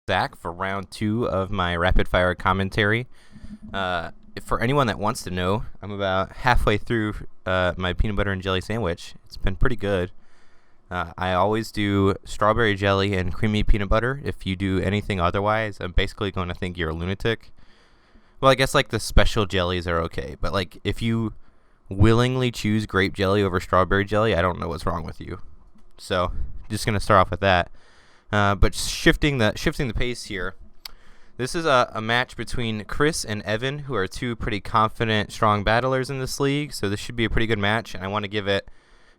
back for round 2 of my rapid fire commentary. For anyone that wants to know, I'm about halfway through my peanut butter and jelly sandwich. It's been pretty good. I always do strawberry jelly and creamy peanut butter. If you do anything otherwise, I'm basically going to think you're a lunatic. Well, I guess like the special jellies are okay, but like if you willingly choose grape jelly over strawberry jelly, I don't know what's wrong with you. So just gonna start off with that. But shifting the pace here. This is a match between Chris and Evan, who are two pretty confident, strong battlers in this league. So this should be a pretty good match, and I want to give it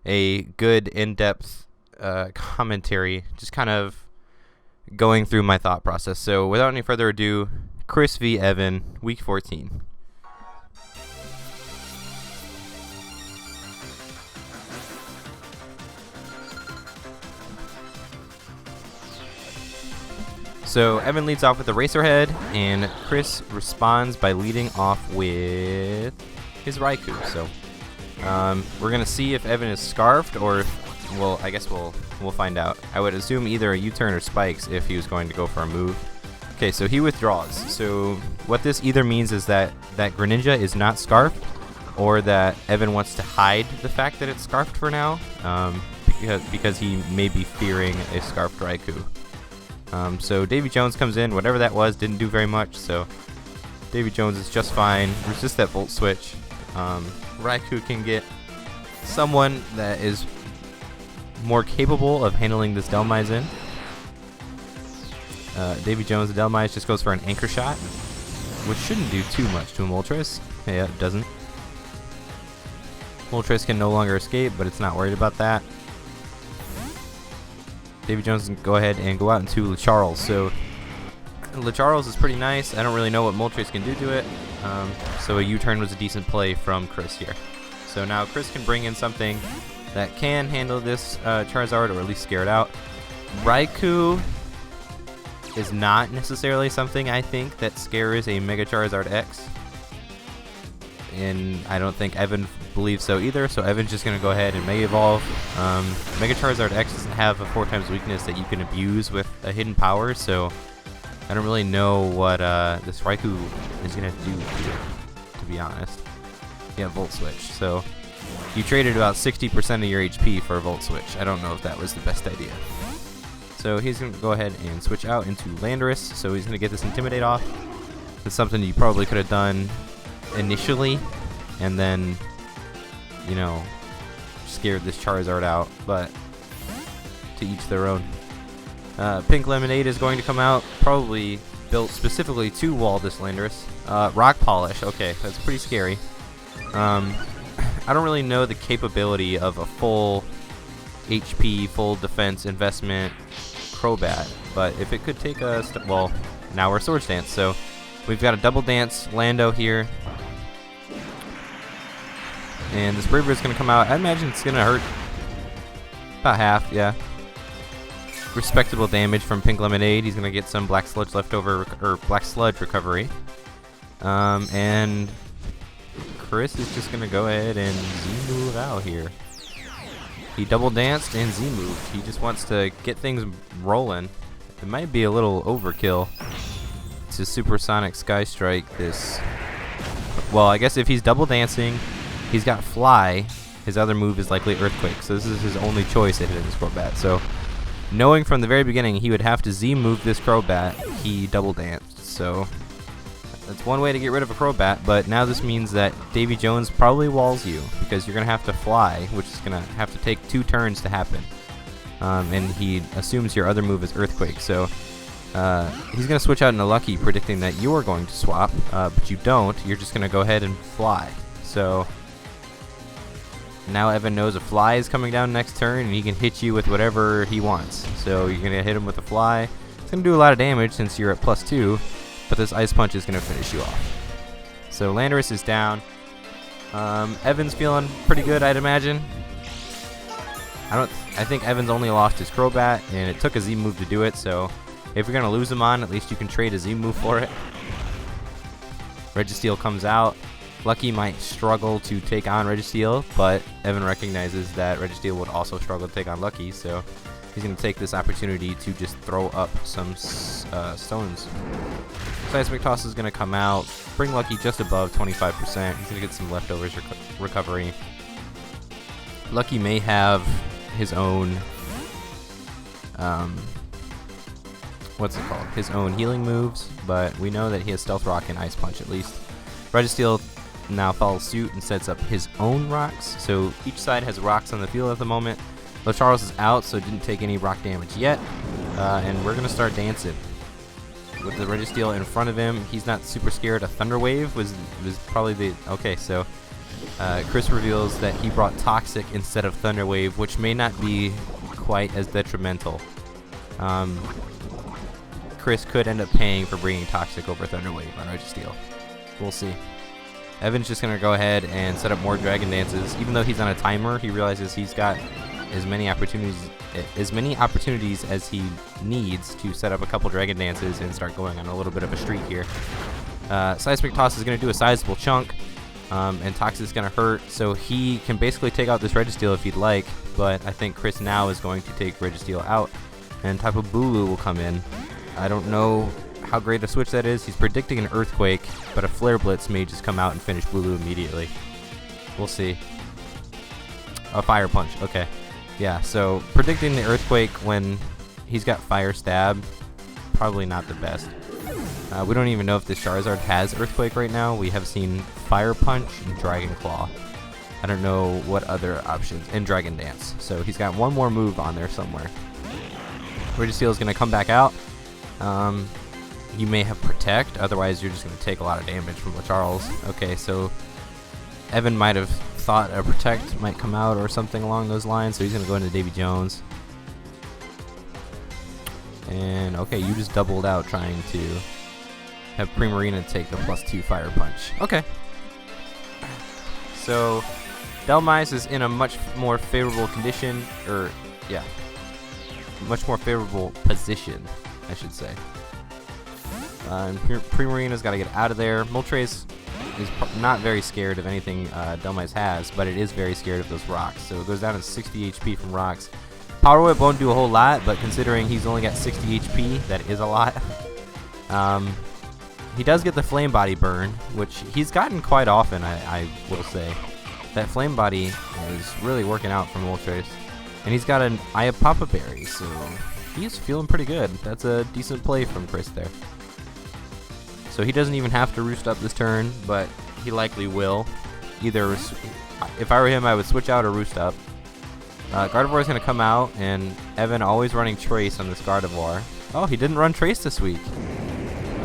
a good in-depth commentary, just kind of going through my thought process. So without any further ado, Chris v. Evan, Week 14. So Evan leads off with the Racerhead, and Chris responds by leading off with his Raikou. So we're gonna see if Evan is scarfed, or well, I guess we'll find out. I would assume either a U-turn or spikes if he was going to go for a move. Okay, so he withdraws. So what this either means is that Greninja is not scarfed, or that Evan wants to hide the fact that it's scarfed for now, because he may be fearing a scarfed Raikou. So Davy Jones comes in. Whatever that was didn't do very much, so Davy Jones is just fine. Resist that Volt Switch. Raikou can get someone that is more capable of handling this Delmise in. Davy Jones, the Delmise, just goes for an Anchor Shot, which shouldn't do too much to a Moltres. Yeah, it doesn't. Moltres can no longer escape, but it's not worried about that. Davy Jones can go ahead and go out into LeCharles. So LeCharles is pretty nice. I don't really know what Moltres can do to it. So a U-turn was a decent play from Chris here. So now Chris can bring in something that can handle this Charizard, or at least scare it out. Raikou is not necessarily something I think that scares a Mega Charizard X. And I don't think Evan believes so either, so Evan's just going to go ahead and Mega Evolve. Mega Charizard X doesn't have a 4x weakness that you can abuse with a hidden power, so I don't really know what this Raikou is going to do here, to be honest. Yeah, Volt Switch. So you traded about 60% of your HP for a Volt Switch. I don't know if that was the best idea. So he's going to go ahead and switch out into Landorus, so he's going to get this Intimidate off. It's something you probably could have done initially, and then, you know, scared this Charizard out, but to each their own. Pink Lemonade is going to come out, probably built specifically to wall this Landorus. Rock Polish, okay, that's pretty scary. I don't really know the capability of a full HP, full defense investment Crobat, but if it could take a well, now we're Swords Dance, so we've got a Double Dance Lando here. And this Brave Bird's going to come out. I imagine it's going to hurt about half, yeah. Respectable damage from Pink Lemonade. He's going to get some Black Sludge leftover, or Black Sludge recovery. And Chris is just going to go ahead and Z-move out here. He double danced and Z-moved. He just wants to get things rolling. It might be a little overkill to Supersonic Sky Strike this. Well, I guess if he's double dancing, he's got Fly. His other move is likely Earthquake, so this is his only choice at hitting this Crobat. So, knowing from the very beginning he would have to Z-move this Crobat, he double danced. So, that's one way to get rid of a Crobat, but now this means that Davy Jones probably walls you, because you're going to have to Fly, which is going to have to take 2 turns to happen. And he assumes your other move is Earthquake, so he's going to switch out into Lucky, predicting that you're going to swap, but you don't. You're just going to go ahead and Fly. So now Evan knows a Fly is coming down next turn, and he can hit you with whatever he wants. So you're going to hit him with a Fly. It's going to do a lot of damage since you're at +2, but this Ice Punch is going to finish you off. So Landorus is down. Evan's feeling pretty good, I'd imagine. I think Evan's only lost his Crobat, and it took a Z move to do it, so if you're going to lose him on, at least you can trade a Z move for it. Registeel comes out. Lucky might struggle to take on Registeel, but Evan recognizes that Registeel would also struggle to take on Lucky, so he's going to take this opportunity to just throw up some stones. Seismic Toss is going to come out, bring Lucky just above 25%. He's going to get some leftovers recovery. Lucky may have his own, what's it called? His own healing moves, but we know that he has Stealth Rock and Ice Punch at least. Registeel now follows suit and sets up his own rocks, so each side has rocks on the field at the moment. Charles is out, so didn't take any rock damage yet, and we're going to start dancing. With the Registeel in front of him, he's not super scared. A Thunder Wave was probably the... Okay, so Chris reveals that he brought Toxic instead of Thunder Wave, which may not be quite as detrimental. Chris could end up paying for bringing Toxic over Thunder Wave on Registeel. We'll see. Evan's just going to go ahead and set up more Dragon Dances. Even though he's on a timer, he realizes he's got as many opportunities as he needs to set up a couple Dragon Dances and start going on a little bit of a streak here. Seismic Toss is going to do a sizable chunk, and Toxic is going to hurt, so he can basically take out this Registeel if he'd like, but I think Chris now is going to take Registeel out, and Tapu Bulu will come in. I don't know how great a switch that is. He's predicting an Earthquake, but a Flare Blitz may just come out and finish Bulu immediately. We'll see. A Fire Punch, okay. Yeah, so predicting the Earthquake when he's got Fire Stab, probably not the best. We don't even know if this Charizard has Earthquake right now. We have seen Fire Punch and Dragon Claw. I don't know what other options, and Dragon Dance. So he's got one more move on there somewhere. Registeel is going to come back out. You may have Protect, otherwise you're just going to take a lot of damage from Charles. Okay, so Evan might have thought a Protect might come out or something along those lines, so he's going to go into Davy Jones. And okay, you just doubled out trying to have Primarina take the +2 Fire Punch. Okay. So Dhelmise is in a much more favorable condition, or yeah, much more favorable position, I should say. Primarina's got to get out of there. Moltres is not very scared of anything Dhelmise has, but it is very scared of those rocks. So it goes down to 60 HP from rocks. Power Whip won't do a whole lot, but considering he's only got 60 HP, that is a lot. He does get the Flame Body burn, which he's gotten quite often, I will say. That Flame Body is really working out for Moltres. And he's got an Iapapa Berry, so he's feeling pretty good. That's a decent play from Chris there. So he doesn't even have to roost up this turn, but he likely will. Either, if I were him, I would switch out or roost up. Gardevoir is going to come out, and Evan always running Trace on this Gardevoir. Oh, he didn't run Trace this week.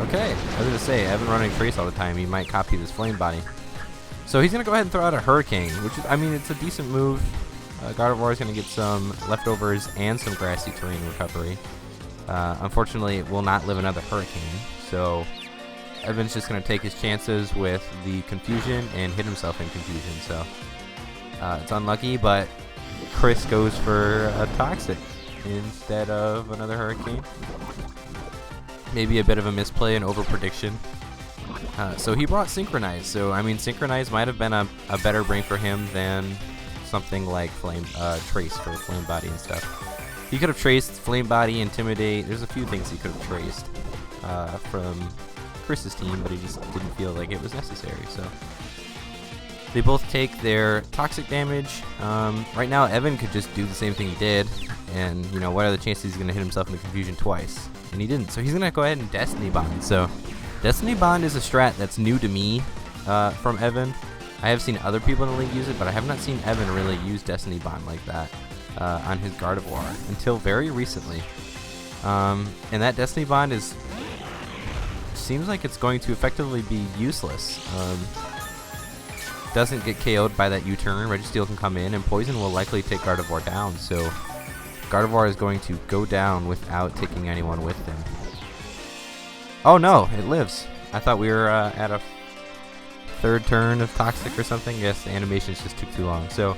Okay, I was going to say, Evan running Trace all the time, he might copy this Flame Body. So he's going to go ahead and throw out a Hurricane, which is, I mean, it's a decent move. Gardevoir is going to get some leftovers and some grassy terrain recovery. Unfortunately, it will not live another Hurricane, so Evan's just going to take his chances with the Confusion and hit himself in Confusion, so it's unlucky, but Chris goes for a Toxic instead of another Hurricane. Maybe a bit of a misplay and overprediction. So he brought Synchronize, so I mean Synchronize might have been a better bring for him than something like Trace for Flame Body and stuff. He could have traced Flame Body, Intimidate. There's a few things he could have traced from Chris's team, but he just didn't feel like it was necessary. So they both take their Toxic damage. Right now, Evan could just do the same thing he did, and you know, what are the chances he's going to hit himself in the Confusion twice? And he didn't, so he's going to go ahead and Destiny Bond. So Destiny Bond is a strat that's new to me from Evan. I have seen other people in the league use it, but I have not seen Evan really use Destiny Bond like that on his Gardevoir until very recently. And that Destiny Bond seems like it's going to effectively be useless. Doesn't get KO'd by that U-turn. Registeel can come in, and Poison will likely take Gardevoir down. So Gardevoir is going to go down without taking anyone with him. Oh no, it lives. I thought we were at a third turn of Toxic or something. Yes, the animations just took too long. So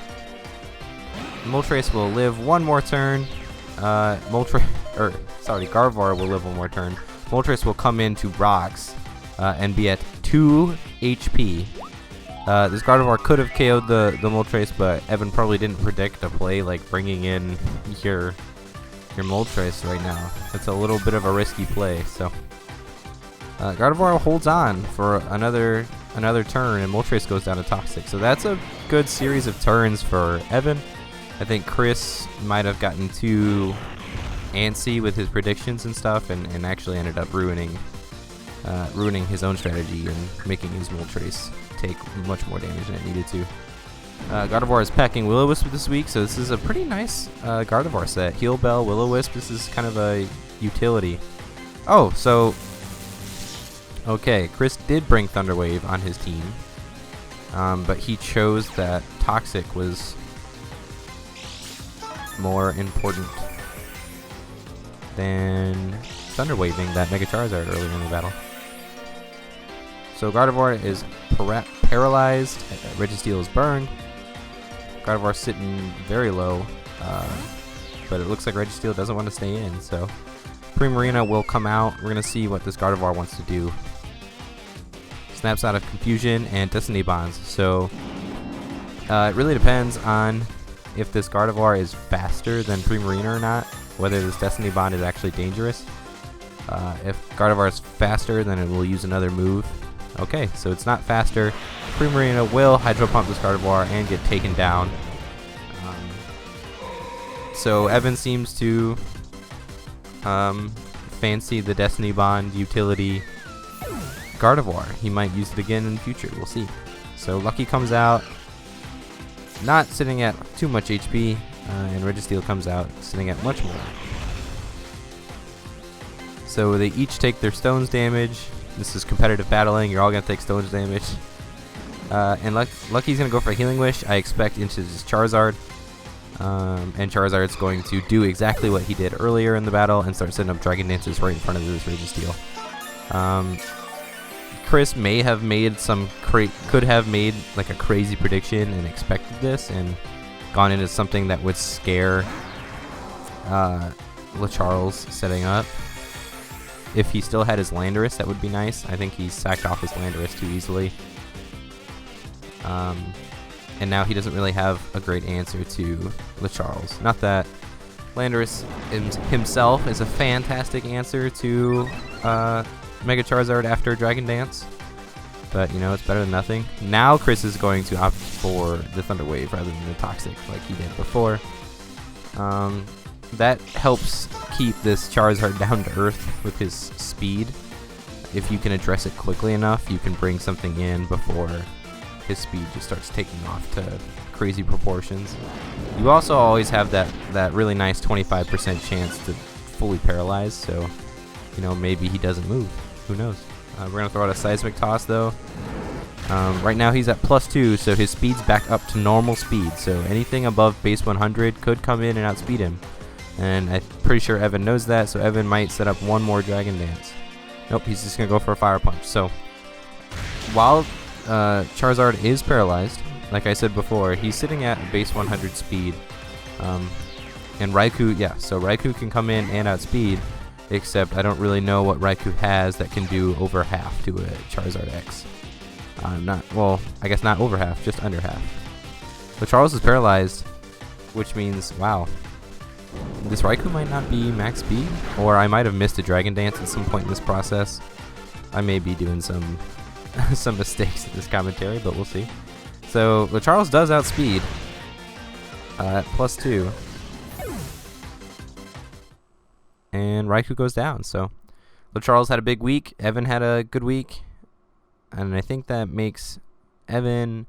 Moltres will live one more turn. Gardevoir will live one more turn. Moltres will come into Rocks and be at 2 HP. This Gardevoir could have KO'd the Moltres, but Evan probably didn't predict a play like bringing in your your Moltres right now. That's a little bit of a risky play. So Gardevoir holds on for another turn, and Moltres goes down to Toxic. So that's a good series of turns for Evan. I think Chris might have gotten too antsy with his predictions and stuff, and actually ended up ruining his own strategy and making his Moltres take much more damage than it needed to. Gardevoir is packing Will-O-Wisp this week, so this is a pretty nice Gardevoir set. Heal Bell, Will-O-Wisp, this is kind of a utility. Oh, so okay, Chris did bring Thunder Wave on his team, but he chose that Toxic was more important than Thunder Waving that Mega Charizard earlier in the battle. So Gardevoir is paralyzed, Registeel is burned. Gardevoir sitting very low, but it looks like Registeel doesn't want to stay in, so Primarina will come out. We're going to see what this Gardevoir wants to do. Snaps out of Confusion and Destiny Bonds, so it really depends on if this Gardevoir is faster than Primarina or not, whether this Destiny Bond is actually dangerous. If Gardevoir is faster, then it will use another move. Okay, so it's not faster. Primarina will Hydro Pump this Gardevoir and get taken down. So Evan seems to fancy the Destiny Bond utility Gardevoir. He might use it again in the future. We'll see. So Lucky comes out, not sitting at too much HP, and Registeel comes out sitting at much more. So they each take their stones damage. This is competitive battling. You're all going to take stones damage. And Lucky's going to go for a Healing Wish, I expect, into his Charizard. And Charizard's going to do exactly what he did earlier in the battle and start setting up Dragon Dances right in front of this Registeel. Chris may have made could have made like a crazy prediction and expected this and gone into something that would scare LeCharles setting up. If he still had his Landorus, that would be nice. I think he sacked off his Landorus too easily. And now he doesn't really have a great answer to LeCharles. Not that Landorus himself is a fantastic answer to Mega Charizard after Dragon Dance, but you know, it's better than nothing. Now Chris is going to opt for the Thunder Wave rather than the Toxic like he did before. That helps keep this Charizard down to earth with his speed. If you can address it quickly enough, you can bring something in before his speed just starts taking off to crazy proportions. You also always have that really nice 25% chance to fully paralyze, so you know, maybe he doesn't move. Who knows? We're going to throw out a Seismic Toss though. Right now he's at +2, so his speed's back up to normal speed, so anything above base 100 could come in and outspeed him. And I'm pretty sure Evan knows that, so Evan might set up one more Dragon Dance. Nope, he's just going to go for a Fire Punch. So while Charizard is paralyzed, like I said before, he's sitting at base 100 speed. And Raikou, yeah, so Raikou can come in and outspeed, except I don't really know what Raikou has that can do over half to a Charizard X. Well, I guess not over half, just under half. But Charles is paralyzed, which means, wow, this Raikou might not be max speed, or I might have missed a Dragon Dance at some point in this process. I may be doing some some mistakes in this commentary, but we'll see. So LeCharles does outspeed at +2, and Raikou goes down. So LeCharles had a big week. Evan had a good week, and I think that makes Evan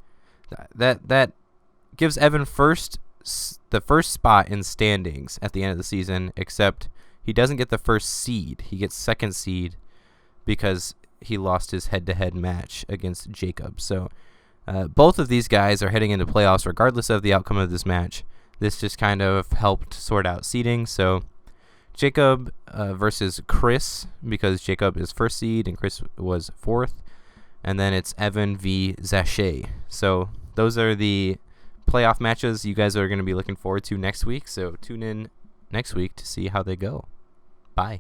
that gives Evan the first spot in standings at the end of the season, except he doesn't get the first seed. He gets second seed because he lost his head-to-head match against Jacob. So both of these guys are heading into playoffs regardless of the outcome of this match. This just kind of helped sort out seeding. So Jacob versus Chris, because Jacob is first seed and Chris was fourth. And then it's Evan v. Zachet. So those are the playoff matches you guys are going to be looking forward to next week. So tune in next week to see how they go. Bye.